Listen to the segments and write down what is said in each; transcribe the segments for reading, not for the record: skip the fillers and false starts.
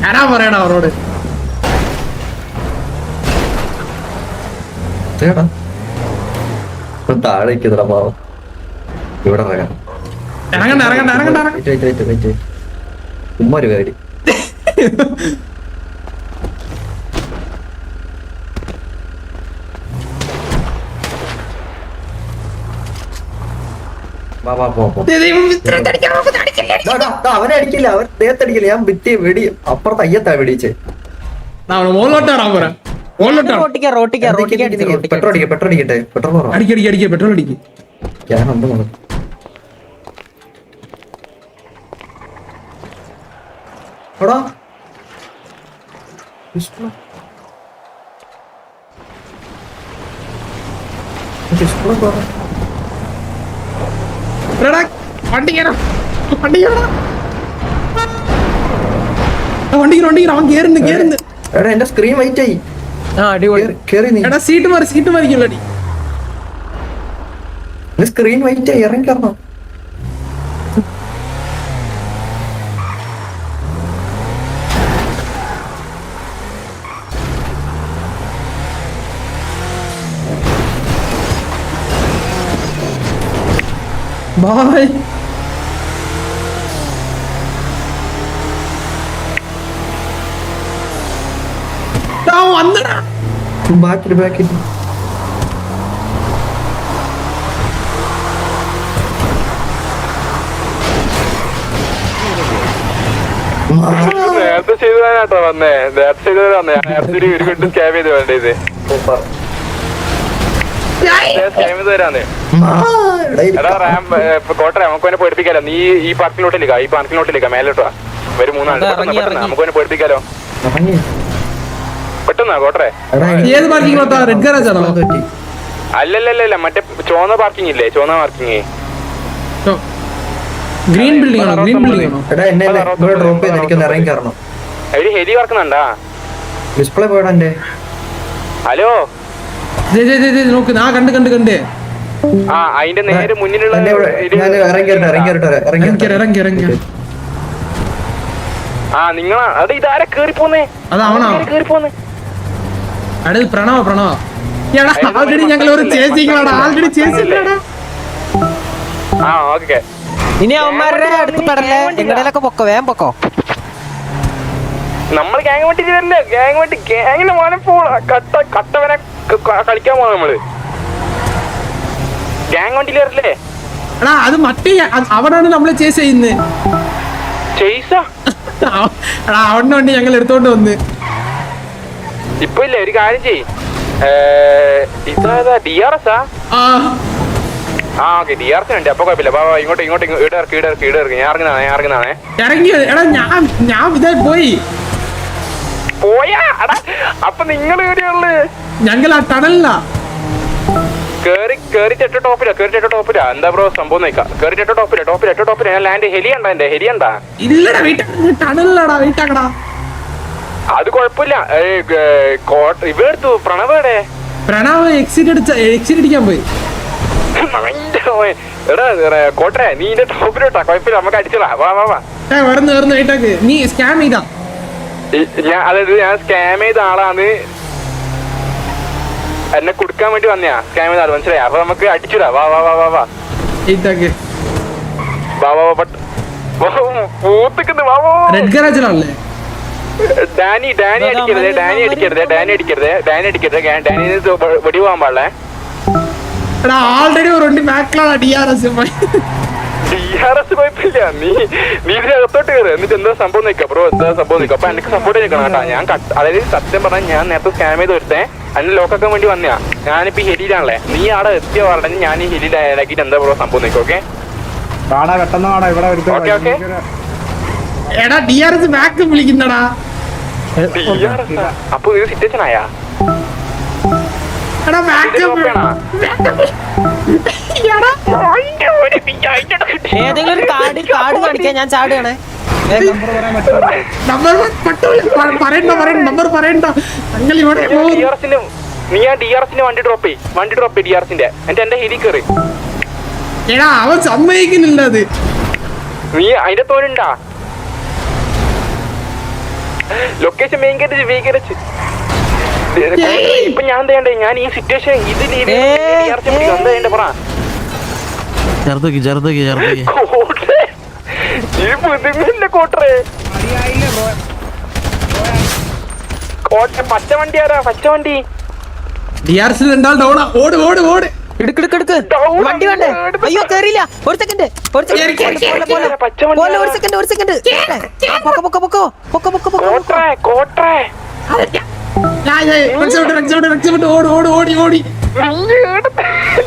ഞാനാ പറയണ അവരോട്. താഴേക്ക് പാവം ഇവിടെ ഇറങ്ങാം. ഉമ്മ ഒരു കാര്യം അവനെ അടിക്കില്ല, അവൻ ദേഹത്തടിക്കില്ല. ഞാൻ ഭിത്തി വെടി അപ്പുറത്ത് അയ്യത്താ വെടിച്ചേ. പെട്രോൾ അടിക്കട്ടെ, പെട്രോൾ അടിക്കും. ഞാനുണ്ട് എടാ എടാ എന്റെ സ്ക്രീൻ വൈറ്റ് ആയി. സീറ്റ് മാറിക്കുള്ളടി. സ്ക്രീൻ വൈറ്റ് ആയി, ഇറങ്ങി കയറണം. Bye. വന്നടാ ബാക്കിൽ നേരത്തെ ചെയ്തതാട്ടോ വന്നേ. നേരത്തെ ചെയ്തത് വന്നേ. നേരത്തെ ഒരു കൊണ്ട് സ്കാം ചെയ്ത് വേണ്ടേ ഇത് സ്കാം ചെയ്ത് തരാന്നേ. എടാ റാം കോട്ടറ നമുക്ക് അവനെ പേടിപ്പിക്കാലോ. നീ ഈ പാർക്കിലോട്ടിലേക്കാ മേലോട്ടാ വരും. മൂന്നാണ് നമുക്ക് അവനെ പേടിപ്പിക്കാലോ. പെട്ടെന്നാ കോട്ടറെ. അല്ലല്ല മറ്റേ ചോന്ന പാർക്കിംഗ് ഇല്ലേ? ചോന്ന പാർക്കിംഗ് ഗ്രീൻ ബിൽഡിംഗ്. ഹെലി വർക്കുന്നുണ്ടാ? ഡിസ്പ്ലേ പോയടാ. ഹലോ നോക്ക്, ആ കണ്ട് ആ അതിന്റെ നേരെ മുന്നിലുള്ള ആ നിങ്ങളാ? അത് ഇതാരെ കേറി പോന്നേ? കേറി പോന്നേ. പ്രണവ ആൾറെഡി ഞങ്ങൾ ഒരു ആ ഓക്കെ. ഇനി അവന്മാരുടെ അടുത്ത് പെടല്ലേ, എങ്ങടേലൊക്കെ പൊക്കോ, വേഗം പൊക്കോ. നമ്മള് ഗ്യാങ് വണ്ടി ചെയ്തല്ലേ? ഗ്യാങ്ങിന് മോനെ പോണ കട്ടവനെ കളിക്കാൻ പോണ നമ്മള്. ഗ്യാങ് വണ്ടി കയറില്ലേ? അത് മറ്റേ അവിടാണ് നമ്മള് ചേസ് ചെയ്യുന്നത്. അവിടെ വണ്ടി ഞങ്ങൾ എടുത്തോണ്ട് വന്ന്. ഇപ്പൊ ഇല്ലേ ഒരു കാര്യം ചെയ്. ഇതാ DRS ആ ഓക്കെ. DRS ഉണ്ട്. അപ്പൊ കുഴപ്പമില്ല. ഇങ്ങോട്ട് ഇറക്കി. ഞാൻ ഇറങ്ങുന്നതാണേ. ഞാൻ ഇതായി പോയാ അപ്പൊ നിങ്ങൾ എവിടെയുള്ളു? ഞങ്ങൾ ആ ടണലിലാ. കേറി ചെട്ട ടോപ്പിലാ. എന്താ ബ്രോ സംഭവം നോക്കാം. കേറി ചെട്ട ടോപ്പിലാ. ഞാൻ ലാൻഡ് ഹെലിയണ്ടാ? എന്റെ ഹെലിയണ്ടാ? ഇല്ലടാ, ടണലിലാടാ. വീട്ടാക്കടാ. അത് കൊഴപ്പില്ല. ഇവടുത്തു പ്രണവ് എക്സിറ്റ് അടിക്കാൻ പോയി. എടാ കോട്ടരെ നീ എന്റെ ടോപ്പിലോട്ടാ. കൊഴപ്പില്ല, നമുക്ക് അടിച്ചടാ. വാ നീ സ്കാം ചെയ്താ? ഞാൻ സ്കാം ചെയ്ത ആളാണ്. എന്നെ കൊടുക്കാൻ വേണ്ടി വന്നയാ. സ്കാം ചെയ്ത ആള് മനസ്സിലായി. അപ്പൊ നമുക്ക് അടിച്ചിടാ. വാ പൂത്തിക്കുന്നു. റെഡ് ഗാരേജിലാണല്ലേ? ഡാനി അടിക്കരുത്. വെടി പോകാൻ പാടില്ലേ? ആൾറെഡി DRS കുഴപ്പമില്ല. നീ ഇതിനകത്തോട്ട് കയറി. എന്നിട്ട് എന്താ സംഭവം നിൽക്കാം ബ്രോ? എന്താ സംഭവം നിൽക്കാം? അപ്പൊ എനിക്ക് സപ്പോർട്ട് ചെയ്യണം കേട്ടാ. ഞാൻ അതായത് സത്യം പറഞ്ഞാൽ ഞാൻ നേരത്തെ സ്കാം ചെയ്ത് വരുത്തേ അതിന് ലോക്കാക്കാൻ വേണ്ടി വന്നയാ. ഞാനിപ്പോ ഈ ഹെലിയിലാണല്ലേ. നീ അവിടെ എത്തിയ പറഞ്ഞ ഞാൻ ഈ ഹെലിയിലാക്കിട്ട് എന്താ ബ്രോ സംഭവം നിൽക്കും? ഓക്കെ എടാ DRS ബാക്ക് വിളിക്കുന്നടാ. അപ്പൊ ഇത് സിറ്റുവേഷൻ ആയാ? ഏതെങ്കിലും ഒരു കാർഡ് കാണിക്കാൻ ഞാൻ ചാടുകയാണേ. നമ്പർ പറയണ്ട. ഞങ്ങൾ ഇവിടെ നീ ആ DRSന്റെ വണ്ടി ഡ്രോപ്പ് ചെയ്യ് DRSന്റെ എന്നിട്ട് എന്റെ ഹെലി കയറി. എടാ അവൻ സമ്മതിക്കുന്നില്ല അത്. നീ അതിന്റെ തോന്നുണ്ടാ ലൊക്കേഷൻ വേഗരച്ച്. ഇപ്പൊ ഞാൻ എന്താ ചെയ്യണ്ടേ? ഞാൻ ഈ സിറ്റുവേഷൻ ഇത് DRS എന്താ ചെയ്യണ്ടേ പറ. പച്ച വണ്ടി ആരാ? പച്ച വണ്ടി DRS രണ്ടാൾ ഡൗണാ. ഓട് ഓട് ഓട്. എടുക്ക് വണ്ടി വേണ്ടേ? അയ്യോ കേറിയില്ല. ഒരു സെക്കൻഡ് ഒരു സെക്കൻഡ് രക്ഷപ്പെട്ടു. ഓട് ഓട് ഓടി ഓടി.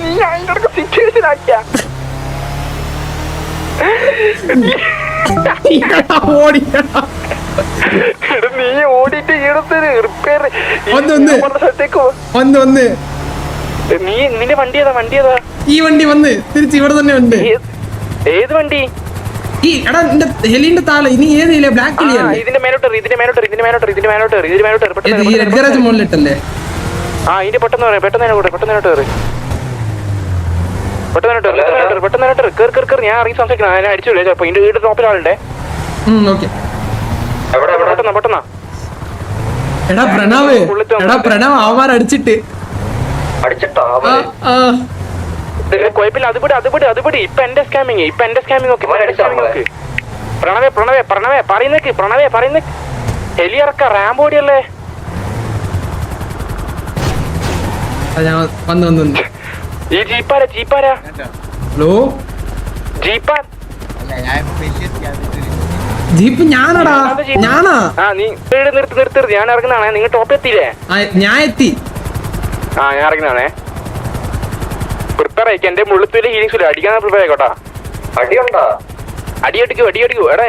നീ അതിന്റെ സിറ്റുവേഷൻ ആക്കിയ ഓടി. നീ ഓടിട്ട് എടുത്തത് റിപ്പയർ സ്ഥലത്തേക്ക് ഒന്ന് നീ നിന്റെ വണ്ടി ഏതാ? ഈ വണ്ടി വന്ന് തിരിച്ച് ഇവിടെ തന്നെ ഉണ്ട്. ഏത് വണ്ടി? ഈ എടാ നിന്റെ ഹെലിന്റെ താഴെ ഇനി ഏതില്ലേ? ബ്ലാക്ക് ഇതിന്റെ മേലോട്ട് റെഡ് ഗാരേജ് മുകളിലിട്ടല്ലേ? ആ ഇതിന്റെ പെട്ടെന്ന് കേറി. ഞാൻ അറിയി സംസാരിക്കണം. ഞാൻ അടിച്ചില്ലേ ചിലപ്പോ ഇതിന്റെ വീട് ടോപ്പിൽ ആളുണ്ടേ. ഓക്കെ. പെട്ടെന്നാ എടാ പ്രണവ് അവന്മാർ അടിച്ചിട്ട് കുഴപ്പമില്ല. അത് വിട്. ഇപ്പൊ എന്റെ സ്കാമിങ് ഒക്കെ. പ്രണവേ പറയുന്നേക്ക് ഹെലി ഇറക്ക. റാംബോഡിയല്ലേ? വന്ന് ഈ ജീപ്പാരാ? Hello jeep ഞാനാടാ. നീ നിർത്തി. ഞാൻ ഇറങ്ങുന്നതാണേ. നിങ്ങൾ ടോപ്പ് എത്തിയില്ലേ? ഞാൻ എത്തി. ഞാൻ ഇറങ്ങുന്നതാണേ. പ്രിപ്പയർ ആയിക്കോ. എന്റെ മുള്ളത്തില് ഹീലിങ്സ് അടിക്കാൻ പ്രിപ്പയർ ആയിക്കോട്ടാ. അടിയടിക്കൂ. എടാ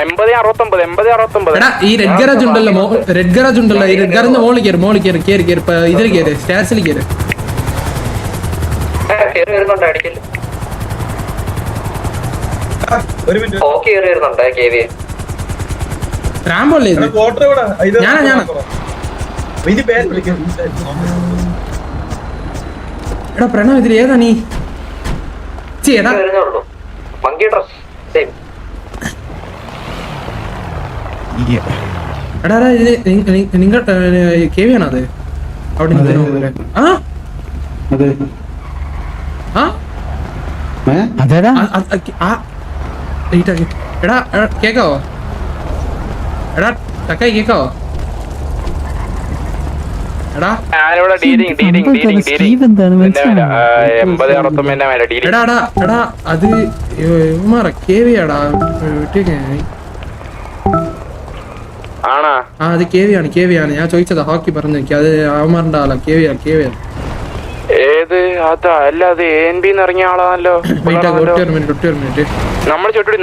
80-69. എടാ ഈ റെഡ് ഗാരേജ് ഉണ്ടല്ലോ. ഈ റെഡ് ഗാരേജിന്റെ മോളിൽ കേറി ഇതിൽ കേറ്. സ്റ്റേഴ്സിൽ കേറ്. റാംബോല്ലേ ഇത്? ഞാനാ. എടാ പ്രണവ് ഇതിൽ ഏതാ നീ? എടാ എടാ ഇത് നിങ്ങൾ KV ആണോ അത്? അവിടെ എടാ കേക്കാവോ? എടാ ടക്കായി കേക്കാവോ? എടാ ഞാനിവിടെ ഡീലിംഗ് 80-69 എടാ അത് ഇവന്മാരാ KV ആടാ. ആണാ? അത് KV ആണ്. ഞാൻ ചോദിച്ചതാ. ഹോക്കി പറഞ്ഞു അത് അവന്മാരുടെ ആളാ. KV ആണ്. ഏത് അതാ? അല്ല അത് ANB ഇറങ്ങിയ ആളാണല്ലോ. ഒരു മിനിറ്റ്. നമ്മൾ ചോട്ടൂരി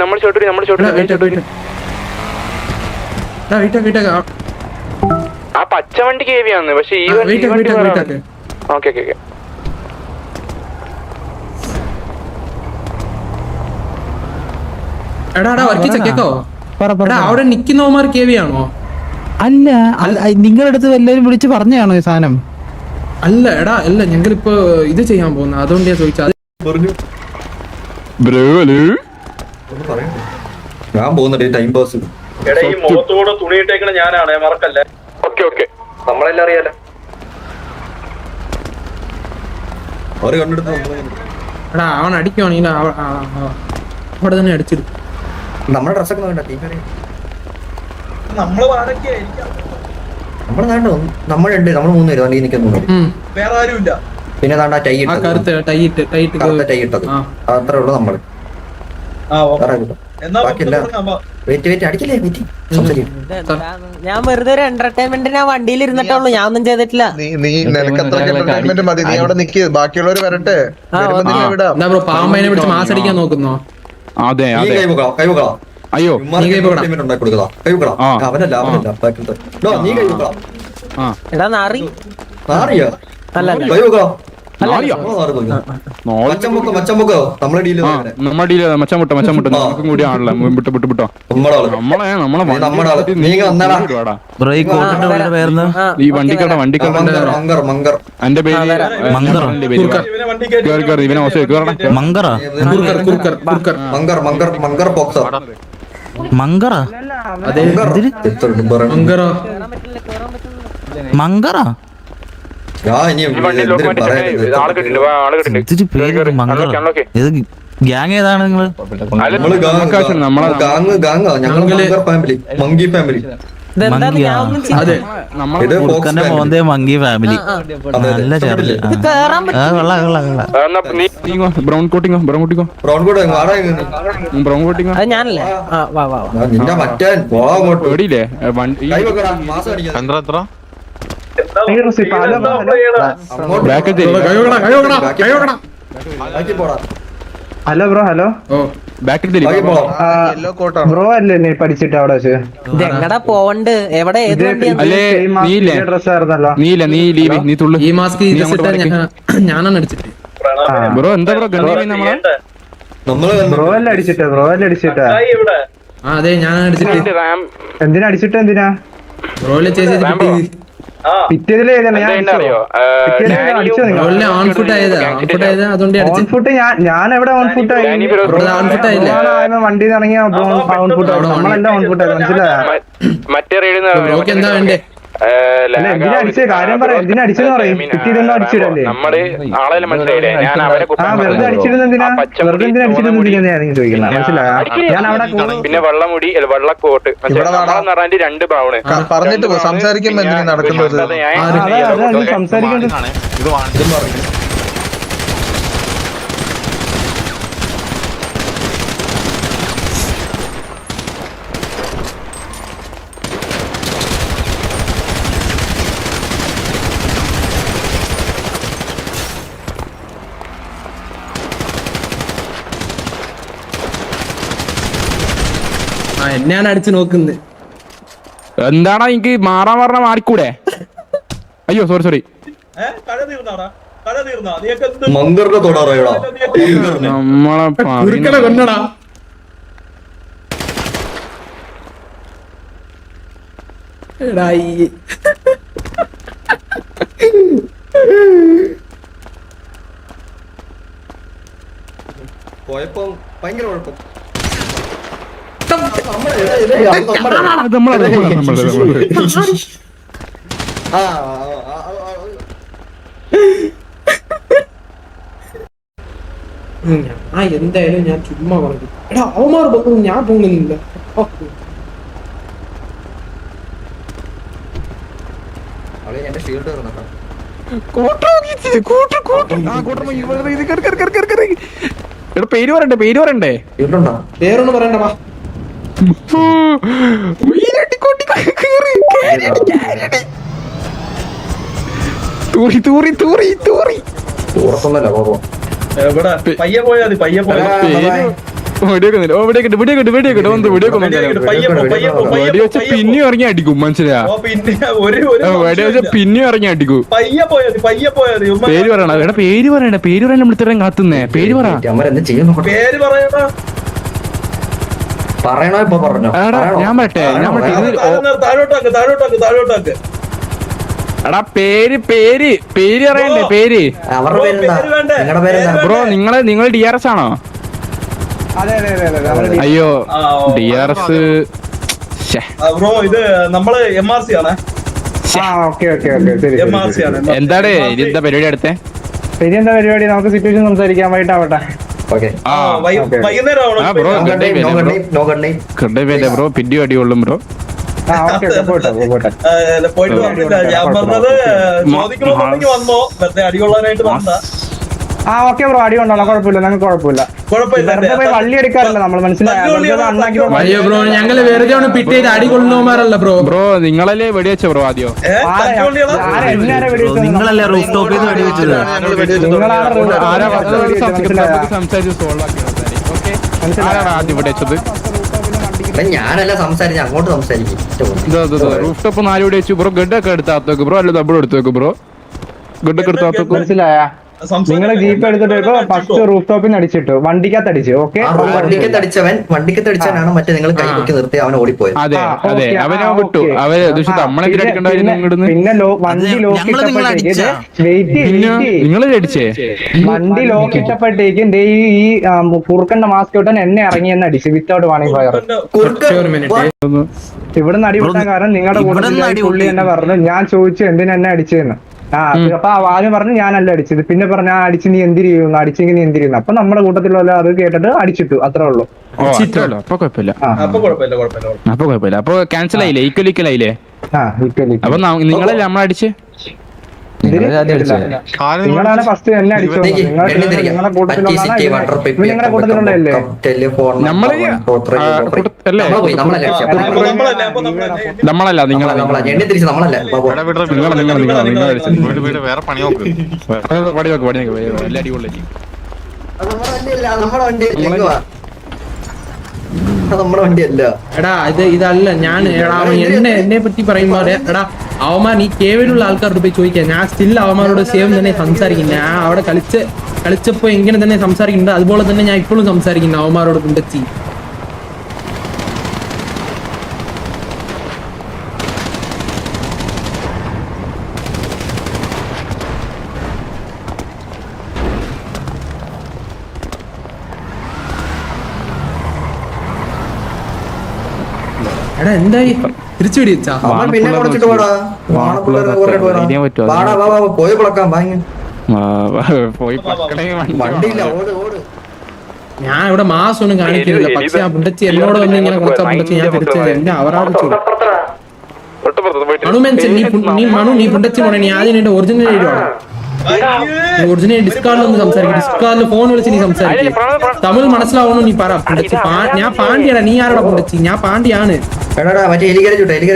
ആ പച്ച വണ്ടി KV ആണ്. പക്ഷെ ഈ ഓക്കെ. എടാ വർക്കിച്ച കേക്കോ? അവിടെ നിക്കുന്നവന്മാർ KV ആണോ? അല്ല, നിങ്ങളുടെ അടുത്ത് എല്ലാവരും വിളിച്ച് പറഞ്ഞാണോ ഈ സാധനം? അല്ല ഞങ്ങളിപ്പോ ഇത് ചെയ്യാൻ പോകുന്ന, അതുകൊണ്ട് ഞാൻ ചോദിച്ചത്. ഞാൻ പോകുന്നുണ്ട് ടൈം പാസ്. മുഖത്തോടെ തുണിയിട്ടേക്കണ ഞാനാണ്, മറക്കല്ലേ. ഓക്കെ നമ്മളെല്ലാം അറിയാലോ. അവര് കണ്ടെടുത്ത് എടാ അവൻ അടിക്കുവാണെങ്കിൽ അവിടെ തന്നെ അടിച്ചിടും. നമ്മുടെ ഡ്രസ്സൊക്കെ വേണ്ട. നമ്മള് വാടകയായിരിക്കാം. നമ്മള് നമ്മളുണ്ട്. നമ്മൾ 3 പേര് വണ്ടി നിൽക്കുന്ന 3 പേര്. വേറെ ആരും ഇല്ല. പിന്നെ താണ്ടാ ടൈ ഇട്ടത് അത്രേ ഉള്ളൂ നമ്മള്. ഞാൻ വെറുതെ ഒരു എന്റർടൈൻമെന്റിന് ആ വണ്ടിയിൽ ഇരുന്നിട്ടുള്ളൂ. ഞാൻ ഒന്നും ചെയ്തിട്ടില്ല. നീ എന്റർടൈൻമെന്റ് മതി. നീ അവിടെ നിക്ക്, ബാക്കിയുള്ളവർ വരട്ടെ. പാമ്പനെ പിടിച്ച് മാസടിക്കാൻ നോക്കുന്നോ? അതെ അയ്യോ അവനല്ല എടാ നാറി നാറിയോ? അല്ല കൈ വെക്കാം. നാളിയോ മച്ചമ്പൊക്കോ നമ്മളെ ഡീല് നമ്മുടെ ഡീല് മച്ചമുട്ട നമുക്കും കൂടി ആണല്ലോ വിട്ടോ നമ്മുടെ ആള് നീങ്ങ വന്നടാ ബ്രോ ഈ കോട്ടിന്റെ പേര് പേരുന്ന ഈ വണ്ടിക്കട മങ്കർ എന്റെ പേര് മങ്കറോ? ഇവനെ വണ്ടി കയറ്റി കേറി ഇവനെ ഓസേ കേറടാ മങ്കറ മങ്കർ ബോക്സർ മങ്കറ അതെ മങ്കറ മങ്കറ ഇത്തിരി പേര് മങ്കറ. ഇത് ഗ്യാങ് ഏതാണ് നിങ്ങള്? മങ്കി ഫാമിലി മങ്കിയാ? അതെ ഇത് കുറുക്കന്റെ മോന്തേ മങ്കി ഫാമിലി. നല്ല ചേർത്ത്. ബ്രൗൺ കോട്ടിങ്ങോ ബ്രൗൺ കോട്ട് ബ്രൗൺ കോട്ടിങ്ങോ അത് ഞാനല്ലേ വാ നിന്റെ മറ്റേ അങ്ങോട്ട് പേടിയില്ലേ വണ്ടി കൈ വെക്കടാ മാസം അടിക്കാതെ. ബാക്ക് ബാക്കി പോടാ ഹലോ ബ്രോ ഹലോ ബാക്കിൽ ബാക്കി പോടാം യെല്ലോ കോട്ടാണ്. ബ്രോ അല്ലേ നീ പഠിച്ചിട്ട് അവിടെ വെച്ച് എങ്ങടാ പോവണ്ട് എവിടെ ഏത് വണ്ടിയാ അല്ലേ നീയില്ലേ ഡ്രസ് ആയിരുന്നല്ലോ. നീ ലീവ് നീ തുള്ളു ഈ മാസ്ക് ഞാനാണ് അടിച്ചിട്ട് ബ്രോ എന്താ ബ്രോ ഗണ്ണി നമ്മളെ നമ്മള് ബ്രോ അല്ലേ അടിച്ചിട്ട് ഇവിടെ ആ അതെ ഞാനാണ് അടിച്ചിട്ട് എന്തിനാ അടിച്ചിട്ട് എന്തിനാ ബ്രോയിലെ ചേച്ചി പിറ്റേതില് അറിയോ ബ്രോയിലെ ഓൺ ഫുട്ട് ആയതാ അതുകൊണ്ട് ഓൺ ഫുട്ട് ഞാൻ എവിടെ ഓൺ ഫുട്ട് ആയി ഓൺ ഫുട്ട് ആയില്ലേ വണ്ടി ഇറങ്ങിയ ഓൺ ഫുട്ട് നമ്മളെല്ലാം ഓൺ ഫുട്ട് ആയി മനസ്സിലായോ? മറ്റേ ബ്രോക്ക് എന്താ വേണ്ടേ അല്ല എന്തിനാ അടിച്ചത് കാര്യം പറയാം എന്തിനാ അടിച്ചെന്ന് പറയും പിറ്റേതൊന്നും അടിച്ചിടല്ലേ നമ്മള് ആളെ മനസ്സിലായില്ലേ ഞാൻ അവരെ ആ വെറുതെ അടിച്ചിരുന്ന എന്തിനാ വെറുതെ എന്തിനാ അടിച്ചിരുന്ന ഞാൻ ചോദിക്കുന്നത് മനസ്സിലായോ? ഞാൻ അവിടെ പിന്നെ വെള്ളമുടി വെള്ളക്കോട്ട് പറഞ്ഞ 2 പൗണ് പറഞ്ഞിട്ട് പോ, സംസാരിക്കുമ്പോ എന്തിനാ നടക്കുന്നത്? അതെ സംസാരിക്കേണ്ടത് എന്നെയാണ് അടിച്ചു നോക്കുന്നത്. എന്താടാ എനിക്ക് മാറാൻ പറഞ്ഞ മാറിക്കൂടെ? അയ്യോ സോറി കട തീർന്നാ നീയൊക്കെ എന്ത് മങ്കറിന്റെ തൊടാറായടാ നമ്മളെ കുറുക്കനെ കൊന്നടാ. എടാ ഈ കുഴപ്പം ഭയങ്കര കുഴപ്പം എന്തായാലും ഞാൻ ചുമ്മാ പറഞ്ഞു എടാ അവന്മാർ പോകുന്നു ഞാൻ പോകുന്നില്ല. എന്റെ ഷീൽഡ് പേര് പറയണ്ടേ ഷീൽഡുണ്ടോ പേരൊന്ന് പറയണ്ട വാ. തൂറി പുറത്തൊന്നല്ല പോകോ എവിടെ പയ്യെ പോയാ പിന്നെ ഇറങ്ങി അടിക്കും മനസ്സിലാ പിന്നെ ഇറങ്ങി അടിക്കും. പയ്യെ പോയാ പേര് പറയണ എടാ പേര് പറയണ നമ്മളിത്രയും കാത്തുന്നേ പേര് പറ അവരെന്ത് ചെയ്യുന്നു പേര് പറയണ പറയണോ ഇപ്പൊ പറഞ്ഞോ ഞാൻ പറട്ടെ താഴോട്ടാക്ക് എടാ പേര് പറയണ്ടേ പേര് അവരുടെ പേരെന്താ നിങ്ങളുടെ പേരെന്താ ബ്രോ നിങ്ങൾ DRS ആണോ? അതെ അയ്യോ DRS ബ്രോ ഇത് നമ്മള് MRC ആണ് ഓക്കെ ശരി MRC ആണ് എന്താണ് ഇതെന്താ പരിപാടി അടുത്തെ? ശരി എന്താ പരിപാടി നമുക്ക് സിറ്റുവേഷൻ സംസാരിക്കാൻ വൈകിട്ടാവട്ടെ. ഓക്കെ വൈകുന്നേരം ബ്രോ പിടി അടി കൊള്ളും ബ്രോ. ഓക്കെ പോട്ടെ പോയിട്ട് വന്നില്ല ഞാൻ പറഞ്ഞത് ചോദിക്കണമെന്നുണ്ടെങ്കിൽ വന്നോ വെറുതെ അടികൊള്ളാനായിട്ട് വന്നതാ. ഓക്കെ ബ്രോ അടി കൊണ്ടോളാം കുഴപ്പമില്ല ഞങ്ങൾക്ക് കുഴപ്പമില്ല വെറുതെ പോയി വള്ളി എടുക്കാറില്ല നമ്മൾ മനസ്സിലായോ? അയ്യോ ബ്രോ ഞങ്ങള് വെറുതെ ആണ് പിറ്റ് ചെയ്ത് അടി കൊള്ളുന്നവന്മാരല്ല ബ്രോ നിങ്ങളല്ലേ വെടിവെച്ച ബ്രോ ആദ്യം നിങ്ങളല്ലേ റൂഫ് ടോപ്പിൽ നിന്ന് വെടിവെച്ചത്? സംസാരിച്ച് സോൾവ് ആക്കി ആദ്യം വെടിവെച്ചത്? ഞാനല്ല സംസാരിച്ച അങ്ങോട്ട് സംസാരിക്കും റൂഫ് ടോപ്പ് 4 വെടിവെച്ചു ബ്രോ. ഗഡൊക്കെ എടുത്താത്തോക്ക് ബ്രോ അല്ല ഡബിൾ എടുത്തേക്ക് ബ്രോ. ഗഡൊക്കെ എടുത്താത്തോക്ക് മനസ്സിലായ നിങ്ങൾ ജീപ്പ് എടുത്തിട്ട് ഇപ്പൊ ഫസ്റ്റ് റൂഫ് ടോപ്പിൽ നിന്ന് അടിച്ചിട്ടു, വണ്ടിക്കകത്ത് അടിച്ചു. ഓക്കെ, വണ്ടിക്കത്ത് അടിച്ചവനാണ് മറ്റേ നിങ്ങൾ കൈ പൊക്കി നിർത്തി അവൻ ഓടിപ്പോയത്. അതെ അതെ, അവനെ വിട്ടു. അവര് പിന്നെ വണ്ടി ലോക്ക് ഇട്ടപ്പോഴത്തേക്ക് നിങ്ങൾ അടിച്ചേ. വണ്ടി ലോക്ക് ഇട്ടപ്പോഴത്തേക്കും ഈ കുറുക്കന്റെ മാസ്ക് ഇട്ടാൻ എന്നെ ഇറങ്ങിയെന്ന് അടിച്ചു വിത്തൗട്ട് വാണിംഗ് ഫയർ. ഇവിടെ നിന്ന് അടിപൊട്ടാൻ കാരണം നിങ്ങളുടെ കൂട്ടത്തിൽ പുള്ളി എന്നെ പറഞ്ഞു. ഞാൻ ചോദിച്ചു എന്തിനാ എന്നെ അടിച്ചതെന്ന്. അപ്പൊ ആദ്യം പറഞ്ഞു ഞാനല്ല അടിച്ചത്. പിന്നെ പറഞ്ഞു ആ അടിച്ച് നീ എന്തിരി ചെയ്യുന്നു, അടിച്ചെങ്കിൽ നീ എന്തിരി ചെയ്യുന്നു. അപ്പൊ നമ്മുടെ കൂട്ടത്തിലുള്ള അത് കേട്ടിട്ട് അടിച്ചിട്ടു, അത്രേ ഉള്ളൂ. അപ്പൊ കുഴപ്പമില്ല. അപ്പൊ ക്യാൻസൽ ആയില്ലേ? ഈക്വൽ ആയില്ലേ? അപ്പൊ നിങ്ങളല്ലേ നമ്മളടിച്ച്? നിങ്ങളാണ് ഫസ്റ്റ് എന്നെ അടിച്ചത്. നിങ്ങളുടെ കൂട്ടത്തിലുള്ളതല്ലേ? നമ്മളല്ല, നിങ്ങളല്ല. വേറെ പണി നോക്ക്. നമ്മുടെ വണ്ടിയല്ല. എടാ ഇതല്ല ഞാൻ. എടാ എന്നെ പറ്റി പറയുമ്പോ എടാ അവന്മാർ ഈ കേവിലുള്ള ആൾക്കാരോട് പോയി ചോദിക്കാം. ഞാൻ സ്റ്റിൽ അവന്മാരോട് സേം തന്നെ സംസാരിക്കും. ഞാൻ അവിടെ കളിച്ചപ്പോ എങ്ങനെ തന്നെ സംസാരിക്കുന്നുണ്ട് അതുപോലെ തന്നെ ഞാൻ ഇപ്പോഴും സംസാരിക്കുന്നു അവന്മാരോട് കുണ്ടച്ചി. എടാ എന്തായി തിരിച്ചു പിടിച്ചാ? പിന്നെ കുറച്ചിട്ട് പോടാ. പോയി കുളക്കാം വണ്ടിയില്ല. ഓട് ഓട്. ഞാൻ ഇവിടെ മാസമൊന്നും കാണിക്കുന്നില്ല. പക്ഷെ ആ പുണ്ടച്ചി എന്നോട് വന്ന് ഇങ്ങനെ കുറച്ചാ പുണ്ടച്ചി ഞാൻ തിരിച്ചു എന്നെ അവരാണ് നീ പുണ്ടച്ചി പോണേ. നീ ആദ്യം എന്റെ ഒറിജിനൽ എഴുതുവാണ്. ഒറിജിനൽ ഡിസ്കാർഡിലൊന്ന് സംസാരിക്കും. ഡിസ്കാർഡിൽ ഫോൺ വിളിച്ച് നീ സംസാരിക്കും. തമിഴ് മനസ്സിലാവണോ നീ പറ. പുണ്ടച്ചി ഞാൻ പാണ്ടിയാടാ. നീ ആരാടാ പുണ്ടച്ചി? ഞാൻ പാണ്ടിയാണ്. മറ്റേ എലികര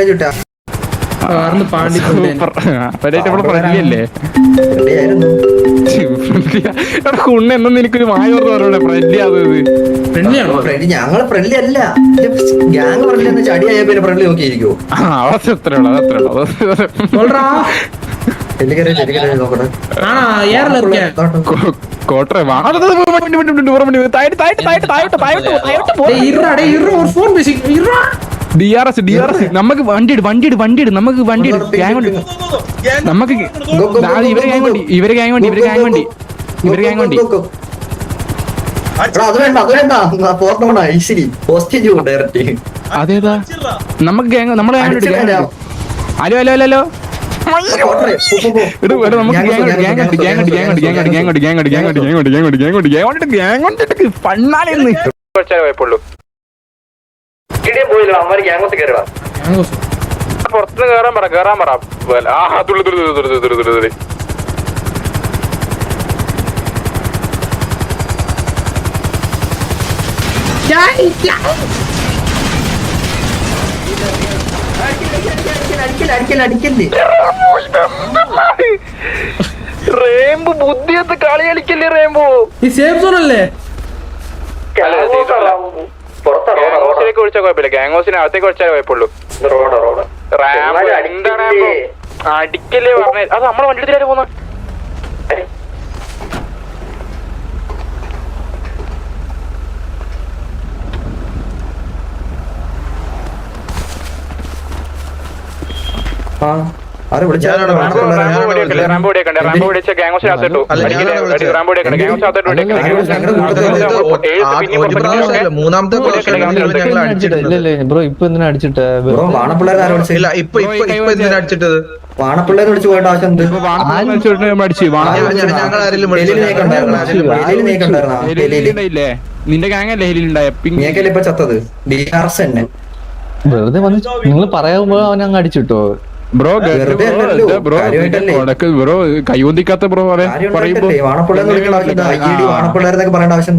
ചുട്ടാ പാണ്ടി എന്നൊന്നും എനിക്കൊരു മായ ഫ്രണ്ട്ലി ആവുന്നത്. ഞങ്ങള് ഫ്രണ്ട്ലി അല്ല. ഗ്യാങ് ഫ്രണ്ട്ലി ചടിയായ പിന്നെ ഫ്രണ്ട്ലി നോക്കിയിരിക്കോ? നമുക്ക് വണ്ടി നമുക്ക് ഇവരെ ഗ്യാങ് വണ്ടി. അതേതാ നമുക്ക് നമ്മുടെ ഹലോ പണ്ണാലെന്ന് പുറത്തുനിന്ന് കേറാൻ പറ. ആ തുള്ളി റേംബോ ബുദ്ധിയത്ത് കളി കളിക്കല്ലേ? റേംബോ ഈ സേഫ് സോൺ അല്ലേ? ഗാംഗോസിലേക്ക് വിളിച്ചാൽ കുഴപ്പമില്ല. ഗാംഗോസിനകത്തേക്ക് വിളിച്ചാൽ കുഴപ്പമുള്ളൂ. അടിക്കല്ലേ പറഞ്ഞ അത് നമ്മളെ വണ്ടി എടുത്തിട്ട് പോന്ന. മൂന്നാമത്തെ ബ്രോ ഇപ്പൊ എന്തിനാ അടിച്ചിട്ട്? അടിച്ചിട്ടത് വാണപ്പിള്ളേരെ വിളിച്ചു പോയിട്ട് ആവശ്യം നിന്റെ ഗാങ്ങല്ലേ ഹെലിയിലുണ്ടായ ഇപ്പൊ ചത്തത് DRS തന്നെ. വെറുതെ വന്ന് നിങ്ങൾ പറയാകുമ്പോ അവൻ അങ്ങ് അടിച്ചിട്ടോ? ബ്രോ കൈവന്തിക്കാത്ത ബ്രോ പറയുമ്പോ അതെ അങ്ങനെ പറയേണ്ട ആവശ്യം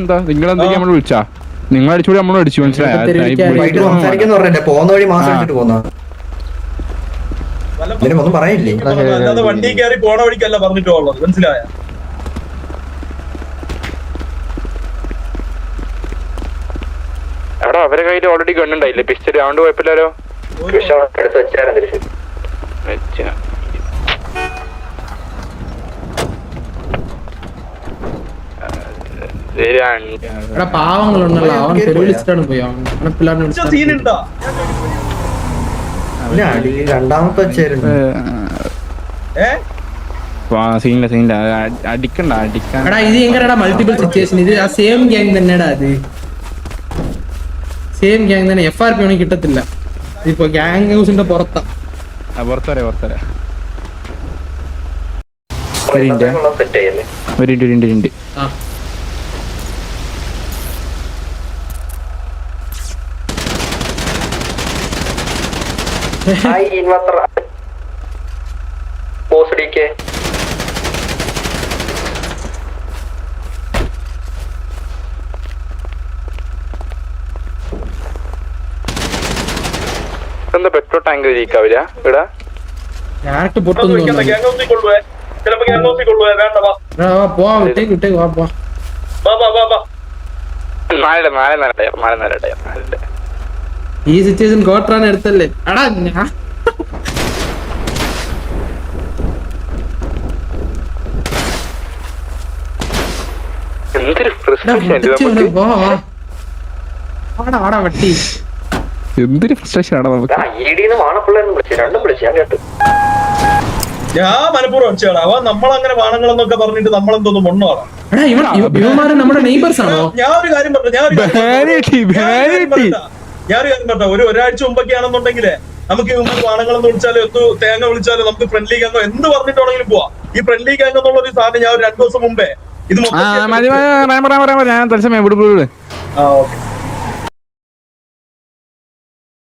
എന്താ? നിങ്ങൾ എന്തെങ്കിലും നമ്മൾ വിളിച്ചാ നിങ്ങൾ അടിച്ചുകൂടി നമ്മൾ അടിച്ചു. മനസ്സിലായി? ഒന്നും പറയില്ലേ? വണ്ടി കയറി പോണ വഴിക്കല്ല പറഞ്ഞിട്ടുള്ളത്. മനസ്സിലായ? എടാ അവരെ കയ്യിൽ ഓൾറെഡി ഗണ്ണുണ്ടായില്ലേ? പിസ്റ്റൽ ആണ്ട് കുഴപ്പമില്ലല്ലോ. എടാ പാവങ്ങളുണ്ടല്ലോ അവൻ തെരുവിളിച്ചിട്ടാണ് പോയി അവനെ പിള്ളേരെ സീനുണ്ടോ ഇല്ല, അടി രണ്ടാമത്തെ വെച്ചായിരുന്നു. സീനില്ല അടിക്കണ്ട അടിക്കാൻ. എടാ ഇത് എങ്ങനെയാ മൾട്ടിപ്പിൾ സിറ്റുവേഷൻ, ഇത് ആ സെയിം ഗ്യാങ് തന്നെയാടാ, അത് സെയിം ഗ്യാങ് തന്നെ. FRP ഒന്നും കിട്ടത്തില്ല, ഇപ്പൊ ഗ്യാങ് ഹൗസിന്റെ പുറത്താ. പുറത്തറ സെറ്റ് ചെയ്യല്ലേ? ഒരു ആ ഇൻവെർട്ടർ ബോസ് ഡിക്ക് എന്താ പെട്രോൾ ടാങ്ക് ലീക്കാവില്ല ഇവിടെ? ഡയറക്റ്റ് പൊട്ടൊന്നും ഗ്യാങ് ഹൗസിൽ കൊള്ളുവേ, ചിലപ്പോ ഗ്യാങ് ഹൗസിൽ കൊള്ളുവേ. വേണ്ട വാ പോവാ, വിട്ടേക്ക് വാ പോവാ. വാ വാ വാ വാ. നാല് ടയർ. ഈ സിറ്റുവേഷൻ കോട്ടറാണ് എടുത്തല്ലേ. എടാ ഞാൻ എന്തൊരു ഫ്രസ്ട്രേഷൻ. വാടാ വട്ടി. എന്തൊരു ഫ്രസ്ട്രേഷൻ ആണ് നമുക്ക്. വാണപ്പിള്ളേരും വിളിച്ചു, രണ്ടും വിളിച്ചു, ഞാൻ കേട്ടു. ഞാൻ മനഃപൂർവ്വം അടിച്ചാടാ. അവ നമ്മളങ്ങനെ വാണങ്ങളെന്നൊക്കെ പറഞ്ഞിട്ട് നമ്മളെന്തോന്നും മണ്ണോടാ. എടാ ഇവന്മാര് നമ്മുടെ നെയ്ബേഴ്സ് ആണോ? ഞാൻ ഒരു കാര്യം പറഞ്ഞു, ഞാനൊരു കാര്യം പറഞ്ഞു. ഒരാഴ്ച മുമ്പൊക്കെ ആണെന്നുണ്ടെങ്കിലേ നമുക്ക് ഇവന്മാർ വാണങ്ങളെന്ന് വിളിച്ചാലും എന്ത് തേങ്ങ വിളിച്ചാലും നമുക്ക് ഫ്രണ്ട്ലി ഗ്യാങ്ങോ എന്ത് പറഞ്ഞിട്ടാണെങ്കിലും പോവാം. ഈ ഫ്രണ്ട്ലി ഗ്യാങ് എന്നുള്ള ഒരു സാധനം ഞാൻ ഒരു 2 ദിവസം മുമ്പേ ഇത് മതി ഞാൻ തത്സമയം വിടും. ആ ഓക്കെ.